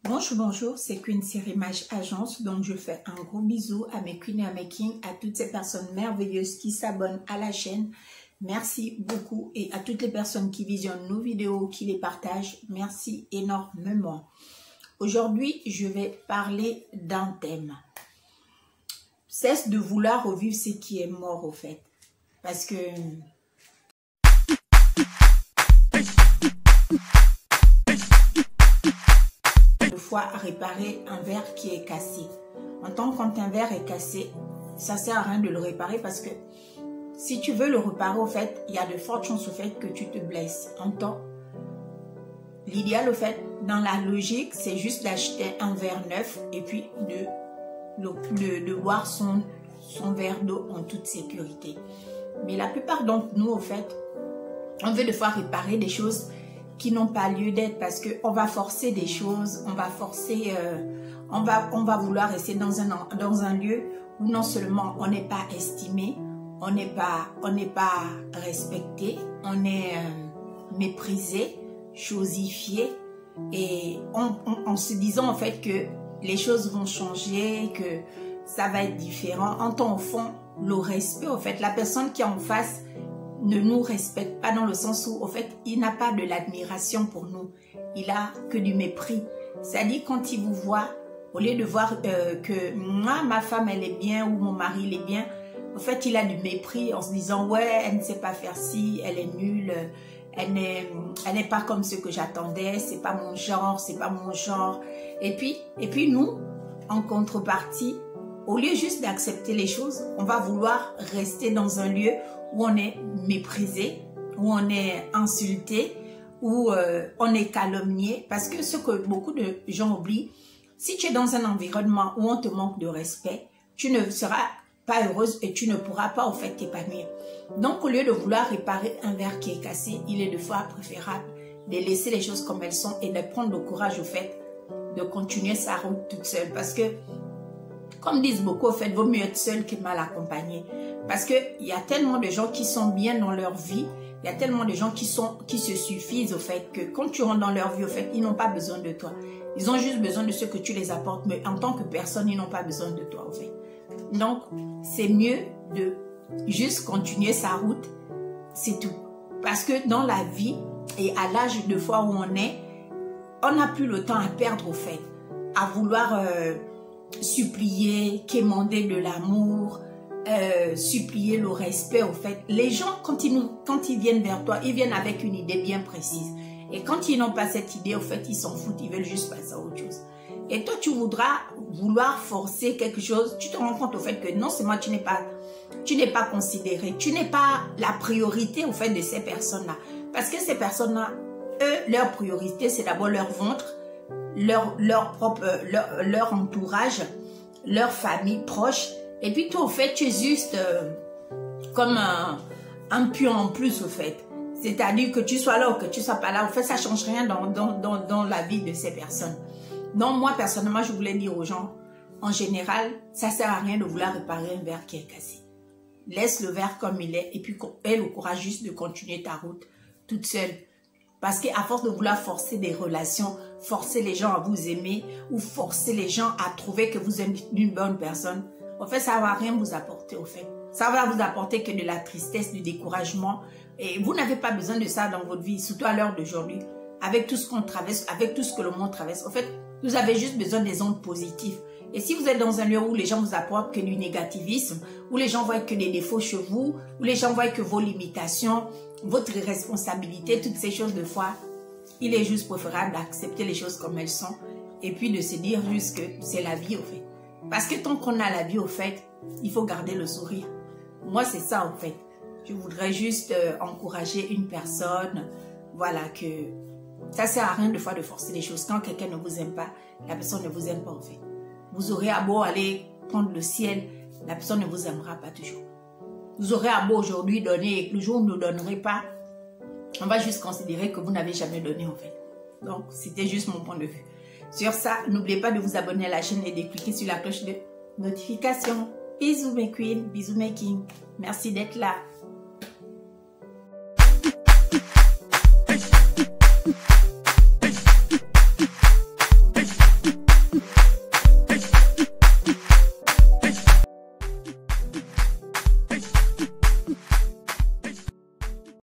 Bonjour, bonjour, c'est Queen Sérimage Agence, donc je fais un gros bisou à mes queens et à mes kings, à toutes ces personnes merveilleuses qui s'abonnent à la chaîne. Merci beaucoup et à toutes les personnes qui visionnent nos vidéos, qui les partagent, merci énormément. Aujourd'hui, je vais parler d'un thème. Cesse de vouloir revivre ce qui est mort au fait, parce que... fois à réparer un verre qui est cassé. En tant quand un verre est cassé, ça sert à rien de le réparer parce que si tu veux le réparer au fait, il y a de fortes chances au fait que tu te blesses. En temps, l'idéal au fait, dans la logique, c'est juste d'acheter un verre neuf et puis de boire son verre d'eau en toute sécurité. Mais la plupart d'entre nous au fait, on veut des fois réparer des choses qui n'ont pas lieu d'être parce qu'on va forcer des choses, on va forcer, on va vouloir rester dans un lieu où non seulement on n'est pas estimé, on n'est pas respecté, on est méprisé, chosifié et en se disant en fait que les choses vont changer, que ça va être différent. En tant au fond, le respect en fait, la personne qui est en face ne nous respecte pas dans le sens où, au fait, il n'a pas de l'admiration pour nous. Il a que du mépris. C'est-à-dire, quand il vous voit, au lieu de voir que moi, ma femme, elle est bien ou mon mari, il est bien, au fait, il a du mépris en se disant, ouais, elle ne sait pas faire ci, elle est nulle, elle n'est pas comme ce que j'attendais, c'est pas mon genre, c'est pas mon genre. Et puis nous, en contrepartie, au lieu juste d'accepter les choses, on va vouloir rester dans un lieu où on est méprisé, où on est insulté, où on est calomnié. Parce que ce que beaucoup de gens oublient, si tu es dans un environnement où on te manque de respect, tu ne seras pas heureuse et tu ne pourras pas au fait t'épanouir. Donc au lieu de vouloir réparer un verre qui est cassé, il est de fois préférable de laisser les choses comme elles sont et de prendre le courage au fait de continuer sa route toute seule. Parce que comme disent beaucoup, au fait, vaut mieux être seul que mal accompagné. Parce qu'il y a tellement de gens qui sont bien dans leur vie, il y a tellement de gens qui se suffisent au fait que quand tu rentres dans leur vie, au fait, ils n'ont pas besoin de toi. Ils ont juste besoin de ce que tu les apportes, mais en tant que personne, ils n'ont pas besoin de toi, au fait. Donc, c'est mieux de juste continuer sa route, c'est tout. Parce que dans la vie et à l'âge de fois où on n'a plus le temps à perdre, au fait, à vouloir... supplier, quémander de l'amour, supplier le respect au fait. Les gens, quand ils viennent vers toi, ils viennent avec une idée bien précise. Et quand ils n'ont pas cette idée, au fait, ils s'en foutent, ils veulent juste passer à autre chose. Et toi, tu voudras vouloir forcer quelque chose, tu te rends compte au fait que non seulement tu n'es pas considéré, tu n'es pas la priorité au fait de ces personnes-là. Parce que ces personnes-là, eux, leur priorité, c'est d'abord leur ventre, leur entourage, leur famille proche. Et puis toi, au fait, tu es juste comme un pion en plus, au fait. C'est-à-dire que tu sois là ou que tu sois pas là, au fait, ça change rien dans la vie de ces personnes. Donc moi, personnellement, je voulais dire aux gens, en général, ça sert à rien de vouloir réparer un verre qui est cassé. Laisse le verre comme il est et puis aie le courage juste de continuer ta route toute seule. Parce qu'à force de vouloir forcer des relations, forcer les gens à vous aimer ou forcer les gens à trouver que vous êtes une bonne personne, en fait, ça ne va rien vous apporter, au fait. Ça va vous apporter que de la tristesse, du découragement. Et vous n'avez pas besoin de ça dans votre vie, surtout à l'heure d'aujourd'hui. Avec tout ce qu'on traverse, avec tout ce que le monde traverse. En fait, vous avez juste besoin des ondes positives. Et si vous êtes dans un lieu où les gens vous apportent que du négativisme, où les gens voient que des défauts chez vous, où les gens voient que vos limitations, votre irresponsabilité, toutes ces choses de foi, il est juste préférable d'accepter les choses comme elles sont et puis de se dire juste que c'est la vie au fait. Parce que tant qu'on a la vie au fait, il faut garder le sourire. Moi, c'est ça au fait. Je voudrais juste encourager une personne, voilà, que ça sert à rien de fois de forcer les choses. Quand quelqu'un ne vous aime pas, la personne ne vous aime pas en fait. Vous aurez à beau aller prendre le ciel, la personne ne vous aimera pas toujours. Vous aurez à beau aujourd'hui donner, et le jour où vous ne donnerez pas, on va juste considérer que vous n'avez jamais donné en fait. Donc, c'était juste mon point de vue. Sur ça, n'oubliez pas de vous abonner à la chaîne et de cliquer sur la cloche de notification. Bisous mes queens, bisous mes kings. Merci d'être là.